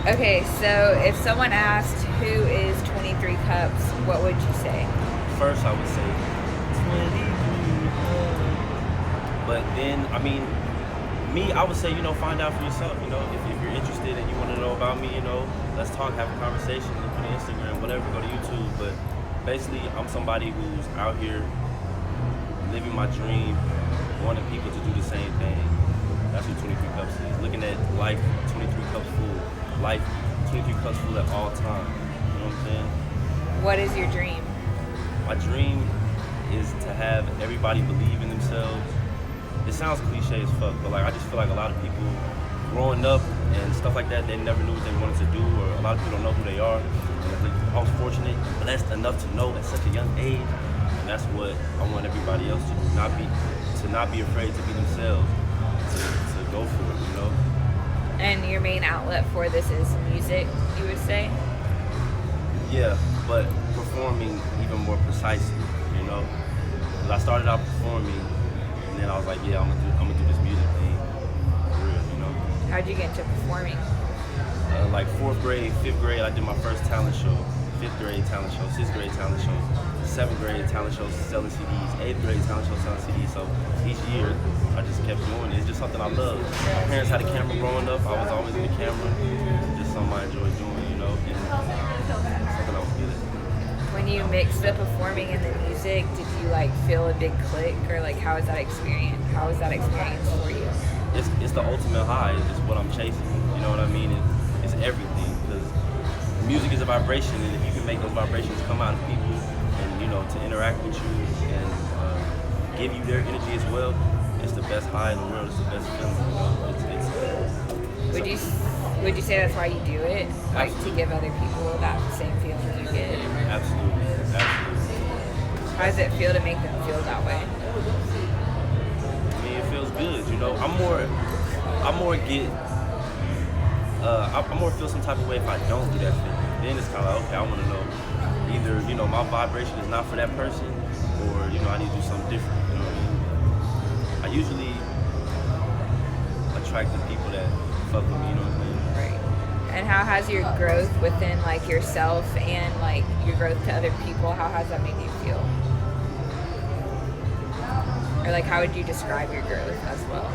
Okay, so if someone asked who is 23 Cups, what would you say? First, I would say 23. But then, I mean, me, I would say, find out for yourself. If you're interested and you want to know about me, let's talk, have a conversation, look on Instagram, whatever, go to YouTube. But basically, I'm somebody who's out here living my dream, wanting people to do the same thing. That's what 23 Cups is. Looking at life 23 cups full. Life 23 cups full at all times. You know what I'm saying? What is your dream? My dream is to have everybody believe in themselves. It sounds cliche as fuck, but I just feel like a lot of people growing up and stuff like that, they never knew what they wanted to do, or a lot of people don't know who they are. And I was fortunate, blessed enough to know at such a young age, and that's what I want everybody else to do. Not be afraid to be themselves, to go for it. And your main outlet for this is music, you would say? Yeah, but performing even more precisely. 'Cause I started out performing, and then I was like, yeah, I'm gonna do this music thing for real. How'd you get into performing? Like fourth grade, fifth grade, I did my first talent show. Fifth grade talent show, sixth grade talent show, seventh grade talent show selling CDs, eighth grade talent show selling CDs. So each year, I just kept doing it. It's just something I love. My parents had a camera growing up. I was always in the camera. Just something I enjoyed doing, and something I was good at. When you mixed the performing and the music, did you feel a big click, or how was that experience? How was that experience for you? It's the ultimate high. It's what I'm chasing. You know what I mean? It's everything, because music is a vibration, and if you can make those vibrations come out of people, and to interact with you and give you their energy as well, it's the best high in the world. It's the best feeling. Would you say that's why you do it, to give other people that same feeling you get? Absolutely. How does it feel to make them feel that way? I mean, it feels good. I more feel some type of way if I don't do that feeling. Then it's kind of like, okay, I want to know either my vibration is not for that person, or I need to do something different. You know what I mean? I usually attract the people that fuck with me. You know what I mean? Right. And how has your growth within yourself and your growth to other people, how has that made you feel? Or how would you describe your growth as well?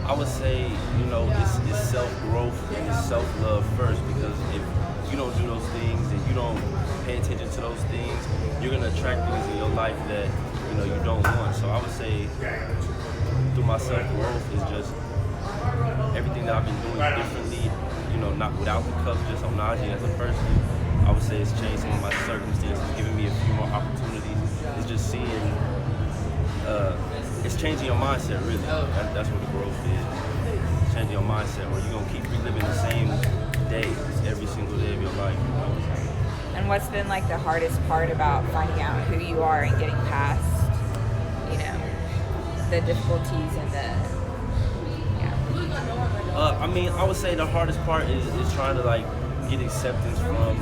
I would say, it's self-growth and it's self-love first, because if you don't do those things and you don't pay attention to those things, you're going to attract things in your life that, you don't want. So I would say through my self-growth is just everything that I've been doing differently, not without the cup, just on Najee as a person. I would say it's changed some of my circumstances, giving me a few more opportunities. It's just seeing, it's changing your mindset, really. That's what the growth is. It's changing your mindset, or you're going to keep reliving the same day every single day of your life. And what's been the hardest part about finding out who you are and getting past, the difficulties and I mean, I would say the hardest part is trying to get acceptance from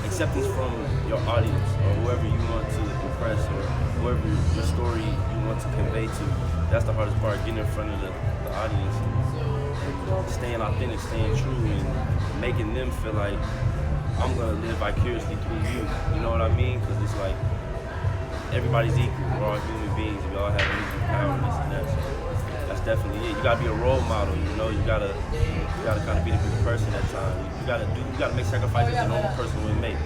acceptance from your audience, or whoever you want to impress, or whoever your story you want to convey to. That's the hardest part, getting in front of the audience, and staying authentic, staying true, and making them feel like I'm gonna live vicariously through you. You know what I mean? Because it's everybody's equal. We're all human beings. We all have energy, power, and this and that. So that's definitely it. You gotta be a role model. You gotta kind of be the bigger person at times. You gotta make sacrifices that a normal person would make.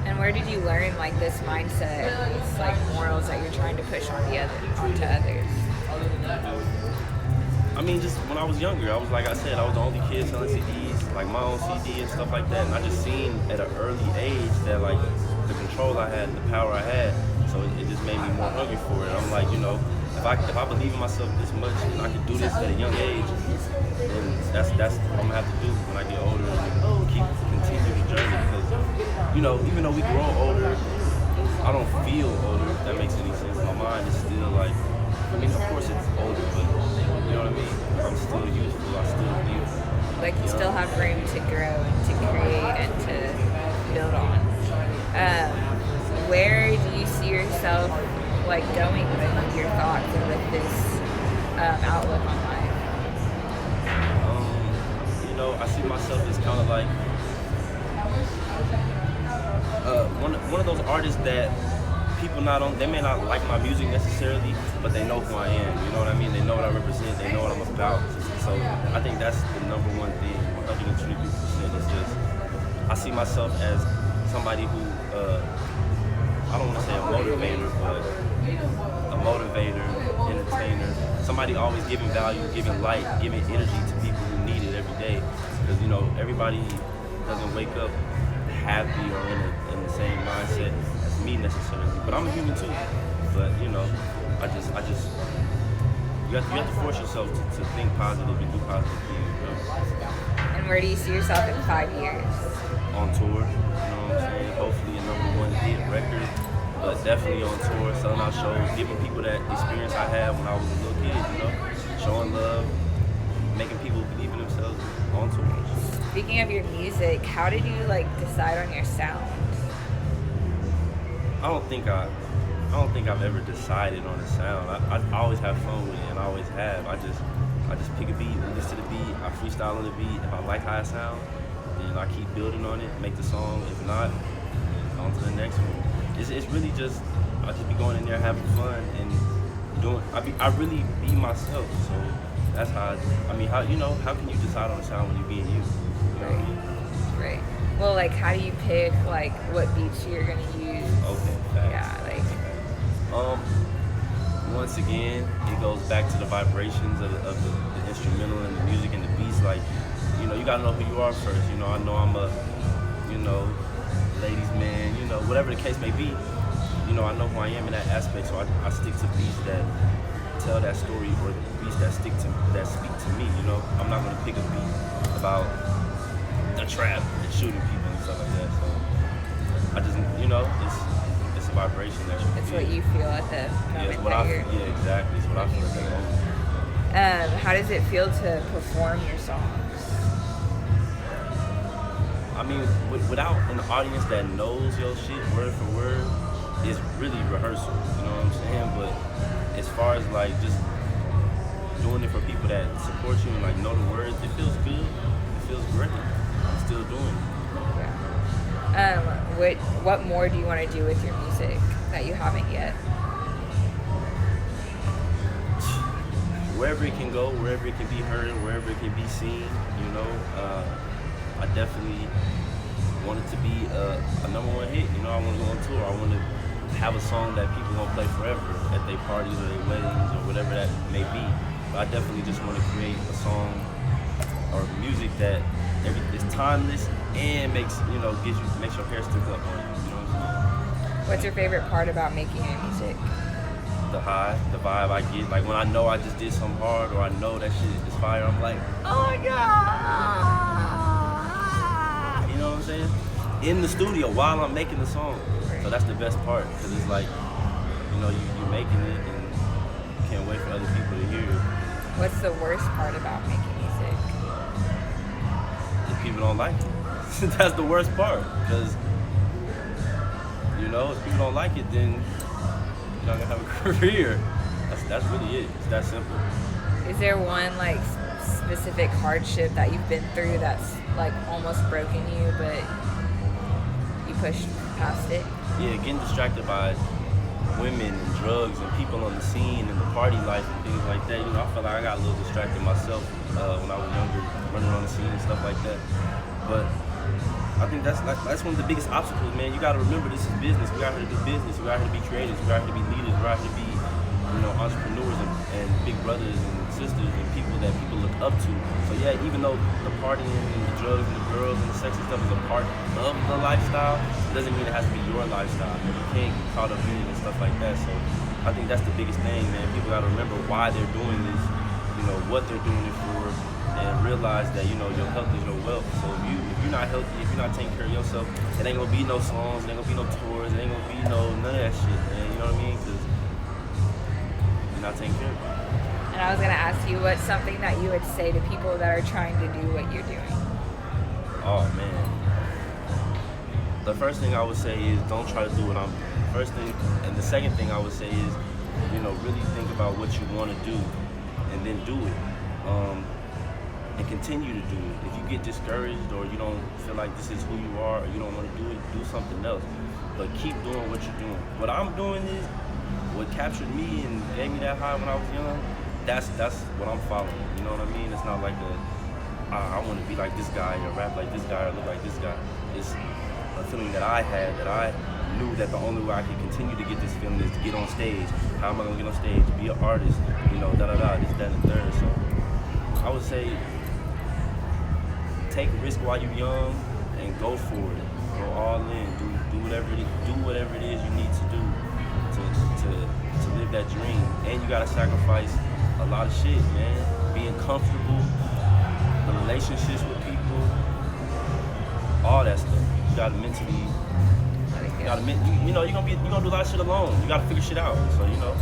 And where did you learn this mindset, these morals that you're trying to push onto others? I mean, just when I was younger, I was like I said, I was the only kid selling CDs, my own CD and stuff like that. And I just seen at an early age that the control I had and the power I had. So it just made me more hungry for it. I'm like, if I believe in myself this much and I can do this at a young age, then that's what I'm gonna have to do when I get older, and continue the journey. Because even though we grow older, I don't feel older, if that makes any sense. My mind is still of course it's older, but you know what I mean? I'm still useful, I still feel. You still have room to grow and to create and to build on. Where do you see yourself going with your thoughts and with this outlook on life? see myself as kind of like one of those artists that people not on, they may not like my music necessarily, but they know who I am. You know what I mean? They know what I represent. They know what I'm about. So I think that's the number one thing. 123%. Is just I see myself as somebody who I don't want to say a motivator, but a motivator, entertainer. Somebody always giving value, giving light, giving energy to people who need it every day. Because everybody doesn't wake up happy or in the same mindset as me necessarily, but I'm a human too. But I just you have to force yourself to think positive and do positive things. And where do you see yourself in 5 years? On tour, you know what I'm saying? Hopefully a #1 hit record, but definitely on tour, selling out shows, giving people that experience I had when I was a little kid. Showing love, making people believe in themselves on tour. Speaking of your music, how did you decide on your sound? I don't think I've ever decided on a sound. I always have fun with it, and I always have. I just pick a beat, listen to the beat, I freestyle on the beat. If I like how it sounds, then I keep building on it, make the song. If not, on to the next one. It's really just I just be going in there having fun and doing. I really be myself. So that's how. How can you decide on a sound when you're being you? You know what I mean? Right. Well, how do you pick what beats you're gonna use? Okay. Facts. Yeah. Once again, it goes back to the vibrations of the instrumental and the music and the beats. You gotta know who you are first. I know I'm a, ladies man. Whatever the case may be. I know who I am in that aspect. So I stick to beats that tell that story, or beats that speak to me. I'm not gonna pick a beat about the trap and shooting people and stuff like that. So I just, it's a vibration that you It's feel. what you feel at the moment Yeah, exactly. It's what I feel at that moment. How does it feel to perform your songs? I mean, without an audience that knows your shit word for word, it's really rehearsal. You know what I'm saying? But as far as just doing it for people that support you and know the words, it feels good. It feels great. I'm still doing it. Yeah. What more do you want to do with your music that you haven't yet? Wherever it can go, wherever it can be heard, wherever it can be seen, I definitely want it to be a #1 hit. I want to go on tour. I want to have a song that people gonna play forever at their parties or their weddings or whatever that may be. But I definitely just want to create a song or music that is timeless and makes your hair stick up on you. You know what I'm saying? What's your favorite part about making your music? The high, the vibe I get. When I know I just did something hard, or I know that shit is fire, I'm like, oh my god! You know what I'm saying? In the studio while I'm making the song. So that's the best part, because it's you're making it and you can't wait for other people to hear it. What's the worst part about making music? If people don't like it. That's the worst part, because if people don't like it, then you're not gonna have a career. That's really it. It's that simple. Is there one specific hardship that you've been through that's almost broken you, but you pushed past it? Yeah, getting distracted by women and drugs and people on the scene and the party life and things like that. I felt like I got a little distracted myself when I was younger, running on the scene and stuff like that. But I think that's one of the biggest obstacles, man. You got to remember, this is business. We out here to do business. We out here to be creators. We out here to be leaders. We out here to be, entrepreneurs and big brothers and sisters and people that people look up to. So yeah, even though the partying and the drugs and the girls and the sex and stuff is a part of the lifestyle, it doesn't mean it has to be your lifestyle. You can't get caught up in it and stuff like that. So I think that's the biggest thing, man. People got to remember why they're doing this, what they're doing it for, and realize that your health is your wealth. So if you're not healthy, if you're not taking care of yourself, it ain't gonna be no songs, it ain't gonna be no tours, it ain't gonna be none of that shit, man. You know what I mean? Because you're not taking care of it. And I was gonna ask you, what's something that you would say to people that are trying to do what you're doing? Oh man. The first thing I would say is don't try to do what I'm doing. First thing, and the second thing I would say is, really think about what you want to do, and then do it. and continue to do it. If you get discouraged or you don't feel like this is who you are or you don't want to do it, do something else. But keep doing what you're doing. What I'm doing is what captured me and gave me that high when I was young. That's what I'm following. You know what I mean? It's not like I want to be like this guy or rap like this guy or look like this guy. It's a feeling that I had that I knew that the only way I could continue to get this feeling is to get on stage. How am I gonna get on stage? Be an artist, you know, this, that, and the third. So I would say take a risk while you're young and go for it. Go all in. Do whatever it is you need to do to live that dream. And you gotta sacrifice a lot of shit, man. Being comfortable, the relationships with people, all that stuff. You gotta mentally. You know, you're gonna do a lot of shit alone. You gotta figure shit out. So you know.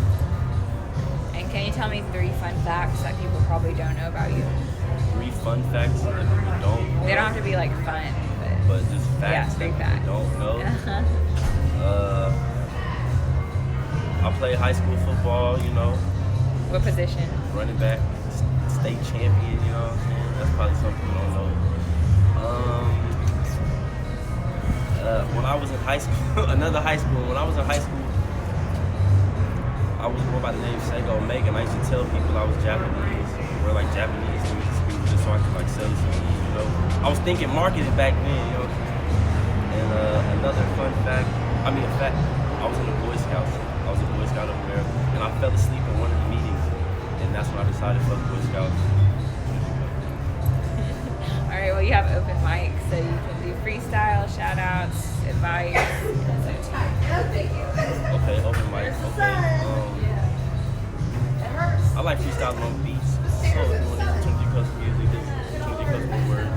And can you tell me 3 fun facts that people probably don't know about you? 3 fun facts that people don't know. They don't have to be like fun, but just facts that people don't know. I played high school football, you know. What position? Running back, state champion, you know what I'm saying? That's probably something you don't know. When I was in high school, when I was in high school, I was going by the name Sega Omega, and I used to tell people I was Japanese, wear like Japanese things to school just so I could like sell CDs, you know. I was thinking marketing back then, you know. And another fun fact, I was in the Boy Scouts. I was a Boy Scout of America, and I fell asleep in one of the meetings, and that's when I decided fuck Boy Scouts. All right, well, you have open mic, so you can do freestyle, shout outs, advice. Okay, open mic. Okay. I like freestyling on beats. So doing this 20 custom music, this 20 custom word.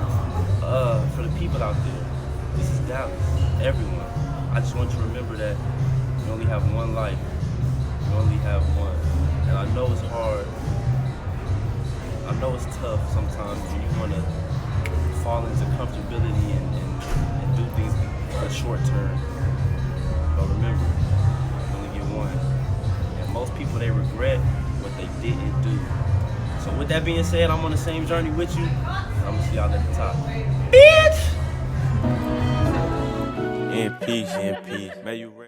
For the people out there, this is Dallas. Everyone. I just want you to remember that you only have one life. You only have one. And I know it's hard. I know it's tough sometimes when you want to fall into comfortability and do things for the short term. But remember, you only get one. And most people, they regret what they didn't do. So with that being said, I'm on the same journey with you. I'm gonna see y'all at the top. Bitch! In peace, in peace. May you